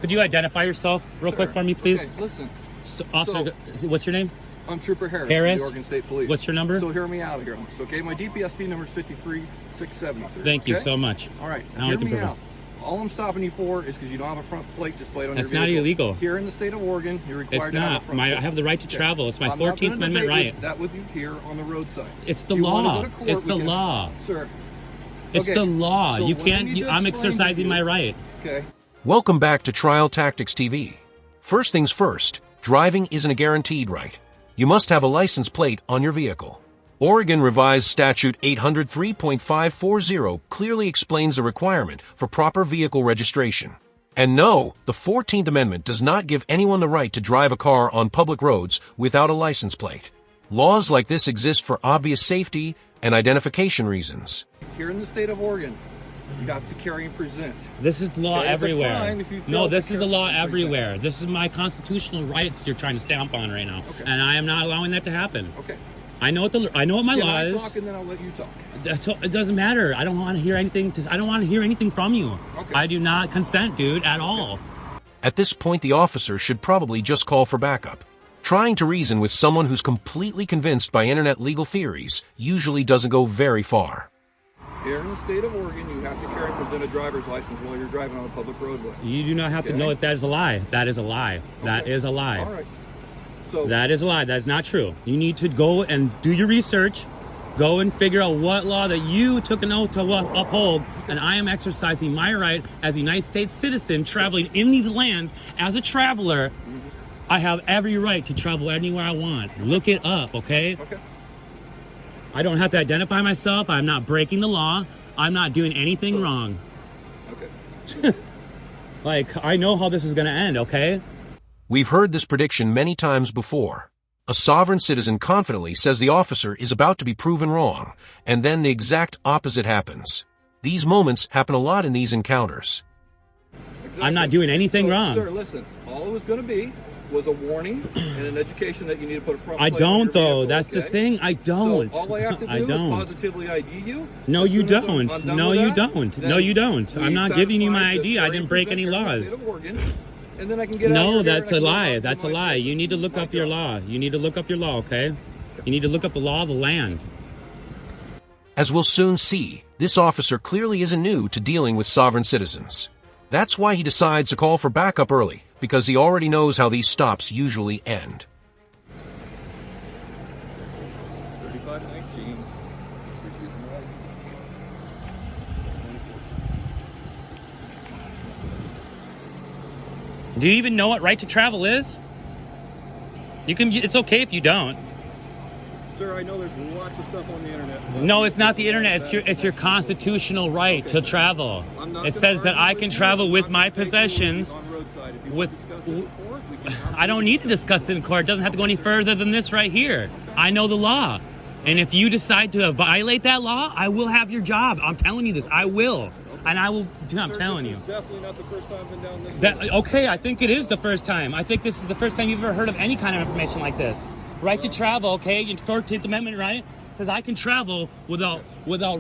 Could you identify yourself real quick for me, please? Okay, listen. So, officer, what's your name? I'm Trooper Harris. Harris? From the Oregon State Police. What's your number? So hear me out here. Okay, my DPST number is 53673. Thank you okay? so much. All right, now hear me out. All I'm stopping you for is because you don't have a front plate displayed on your vehicle. That's not illegal. Here in the state of Oregon, you're required to have a front plate. I have the right to travel. It's my I'm 14th Amendment right. That with you here on the roadside. It's the law. It's the law. Sir. It's the law. So you can't. I'm exercising my right. Okay. Welcome back to Trial Tactics TV. First things first, driving isn't a guaranteed right. You must have a license plate on your vehicle. Oregon Revised Statute 803.540 clearly explains the requirement for proper vehicle registration. And no, the 14th Amendment does not give anyone the right to drive a car on public roads without a license plate. Laws like this exist for obvious safety and identification reasons. Here in the state of Oregon, you have to carry and present. This is the law everywhere. No, this is the law everywhere. This is my constitutional rights you're trying to stamp on right now, and I am not allowing that to happen. Okay. I know what my law is. Talk and then I'll let you talk. It doesn't matter. I don't want to hear anything. I don't want to hear anything from you. Okay. I do not consent, dude, at all. At this point, the officer should probably just call for backup. Trying to reason with someone who's completely convinced by internet legal theories usually doesn't go very far. Here in the state of Oregon, you have to carry and present a driver's license while you're driving on a public roadway. You do not have to know if that is a lie. That is a lie. That is a lie. All right. So that is a lie. That is not true. You need to go and do your research. Go and figure out what law that you took an oath to uphold, and I am exercising my right as a United States citizen traveling in these lands as a traveler. I have every right to travel anywhere I want. Look it up, okay? Okay. I don't have to identify myself. I'm not breaking the law. I'm not doing anything wrong. Okay. Like, I know how this is going to end, okay? We've heard this prediction many times before. A sovereign citizen confidently says the officer is about to be proven wrong, and then the exact opposite happens. These moments happen a lot in these encounters. Exactly. I'm not doing anything wrong. Sir, listen, all it was going to be was a warning and an education that you need to put a front plate I don't, though. Vehicle, That's the thing. I don't. So all I have to do is positively ID you. No, you don't. No, you don't. No, you don't. I'm not giving you my ID. I didn't break any laws. And then I can get no, that's a lie. That's a lie. You need to look up your law. You need to look up your law, okay? You need to look up the law of the land. As we'll soon see, this officer clearly isn't new to dealing with sovereign citizens. That's why he decides to call for backup early, because he already knows how these stops usually end. 3519. Do you even know what right to travel is? It's okay if you don't. Sir, I know there's lots of stuff on the internet. No, it's not the internet. It's your constitutional right to travel. It says that I can travel with my possessions. I don't need to discuss it in court. It doesn't have to go any further than this right here. I know the law. And if you decide to violate that law, I will have your job. I'm telling you this. I will. And I will, I'm telling you. This is definitely not the first time I've been down this road. Okay, I think it is the first time. I think this is the first time you've ever heard of any kind of information like this. Right to travel, okay? Your 14th Amendment right says I can travel without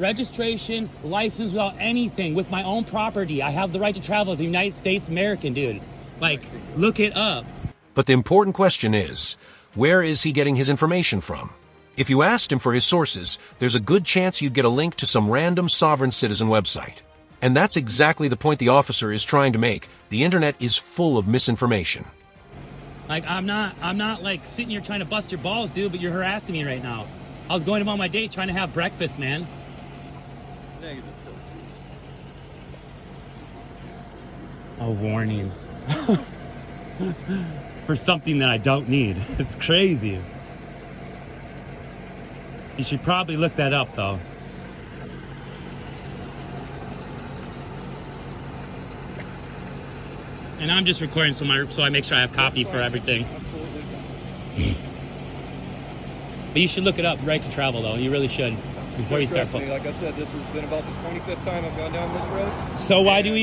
registration, license, without anything, with my own property. I have the right to travel as a United States American, dude. Like, look it up. But the important question is, where is he getting his information from? If you asked him for his sources, there's a good chance you'd get a link to some random sovereign citizen website. And that's exactly the point the officer is trying to make. The internet is full of misinformation. Like, I'm not like sitting here trying to bust your balls, dude, but you're harassing me right now. I was going about my day trying to have breakfast, man. Negative. A warning. For something that I don't need. It's crazy. You should probably look that up, though. And I'm just recording so I make sure I have copy for everything. Absolutely. But you should look it up, right to travel, though. You really should, before you start. Like I said, this has been about the 25th time I've gone down this road. So why didn't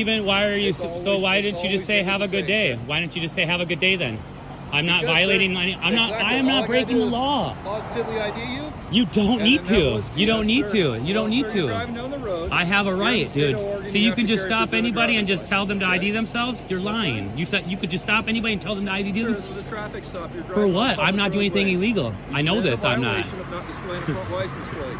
you just say have a good day? Why didn't you just say have a good day then? I'm not violating any. I am not breaking the law. Positively ID you. You don't need And that to. was- You don't yes, need sir. to. You don't Well, need sir, you're to. driving down the road. I have a You're in the right, state dude. of Oregon, So you have can to just carry stop present a anybody and driver's just tell them to ID themselves? You're lying. You said you could just stop anybody and tell them to ID Sir, this themselves? is a traffic stop. You're For driving what? on public I'm not doing anything roadway. illegal. I know You're in this. I'm not. violation of not displaying a front license plate.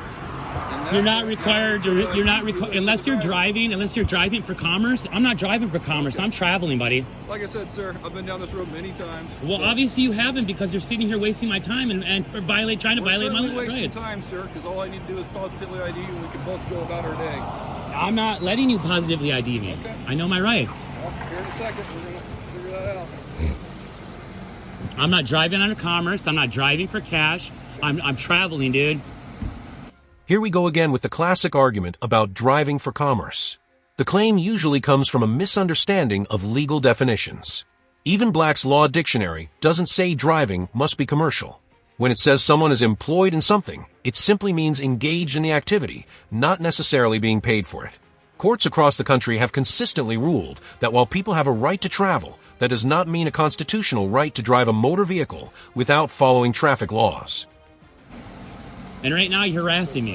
And You're that's not what- required that's to. what You're I not do required as a unless you're driver. driving. Unless you're driving for commerce. I'm not driving for commerce. I'm traveling, buddy. Like I said, sir, I've been down this road many times. Well, So obviously you haven't because you're sitting here wasting my time and trying to we're violate my certainly wasting rights. time, sir, because all I need to do is positively ID you and we can both go about our day. I'm not letting you positively ID me. Okay. I know my rights. Well, here in a second, we're going to figure that out. I'm not driving under commerce. I'm not driving for cash. I'm traveling, dude. Here we go again with the classic argument about driving for commerce. The claim usually comes from a misunderstanding of legal definitions. Even Black's Law Dictionary doesn't say driving must be commercial. When it says someone is employed in something, it simply means engaged in the activity, not necessarily being paid for it. Courts across the country have consistently ruled that while people have a right to travel, that does not mean a constitutional right to drive a motor vehicle without following traffic laws. And right now you're harassing me.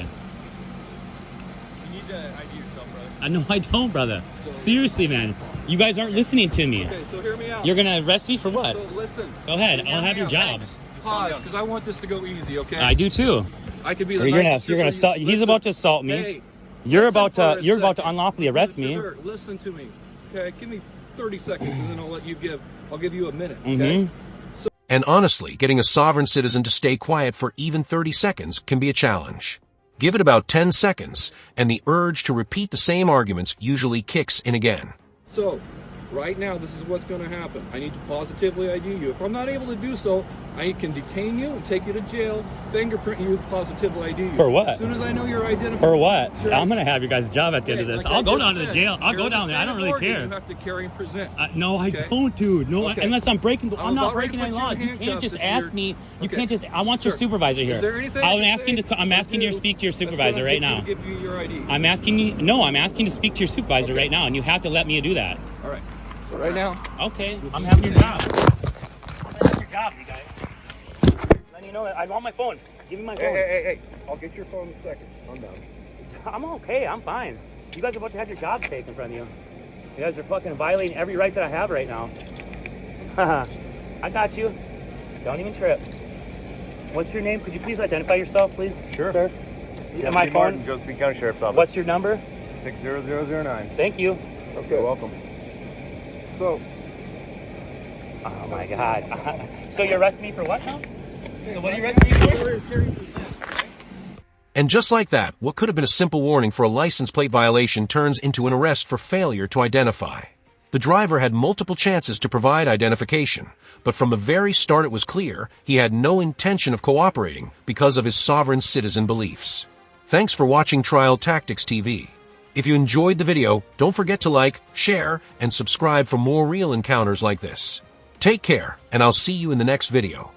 You need to ID yourself, brother. No, I don't, brother. Seriously, man. You guys aren't listening to me. Okay, so hear me out. You're gonna arrest me for what? So listen. Go ahead. Hear I'll have me your out. job. Pause, because I want this to go easy, okay? I do too. I could be the You're nicest gonna super- assault. He's Listen. about to assault me. Hey, You're listen about for to. a You're about to second. unlawfully arrest me. Sir, listen to me. Okay, give me 30 seconds, and then I'll give you a minute. Okay. Mhm. And honestly, getting a sovereign citizen to stay quiet for even 30 seconds can be a challenge. Give it about 10 seconds, and the urge to repeat the same arguments usually kicks in again. So, right now, this is what's going to happen. I need to positively ID you. If I'm not able to do so, I can detain you and take you to jail, fingerprint you, positively ID you. For what? As soon as I know you're identified. For what? Sure. I'm gonna have your guys' job at the end of Okay, this. like I'll I go just down to the said, jail. I'll you're go in the down there. I state don't of really Oregon, care. You have to carry and present. No, I Okay. don't, dude. No, Okay. unless I'm breaking. I'm I'm not about ready to breaking any put you laws. in You can't handcuffs just if ask you're- me. You Okay. can't just. I want your Sir, supervisor here. Is there anything I I'm can asking say to. I'm or asking you to do speak to your that's gonna supervisor right get you now. to give you your ID? I'm asking you. No, I'm asking to speak to your supervisor Okay. right now, and you have to let me do that. All right. So right now, Okay, I'm having your job. I'm having your job, you guys. Letting you know that I want my phone. Give me my phone. hey. I'll get your phone in a second. I'm done. I'm okay. I'm fine. You guys are about to have your job taken from you. You guys are fucking violating every right that I have right now. I got you. Don't even trip. What's your name? Could you please identify yourself, please? Sure. Sir? Deputy My Martin, phone. Josephine County Sheriff's Office. What's your number? 60009. Thank you. Okay. You're welcome. So, Oh my God. So you're arresting me for what now? So what are you arresting me for? And just like that, what could have been a simple warning for a license plate violation turns into an arrest for failure to identify. The driver had multiple chances to provide identification, but from the very start it was clear he had no intention of cooperating because of his sovereign citizen beliefs. Thanks for watching Trial Tactics TV. If you enjoyed the video, don't forget to like, share, and subscribe for more real encounters like this. Take care, and I'll see you in the next video.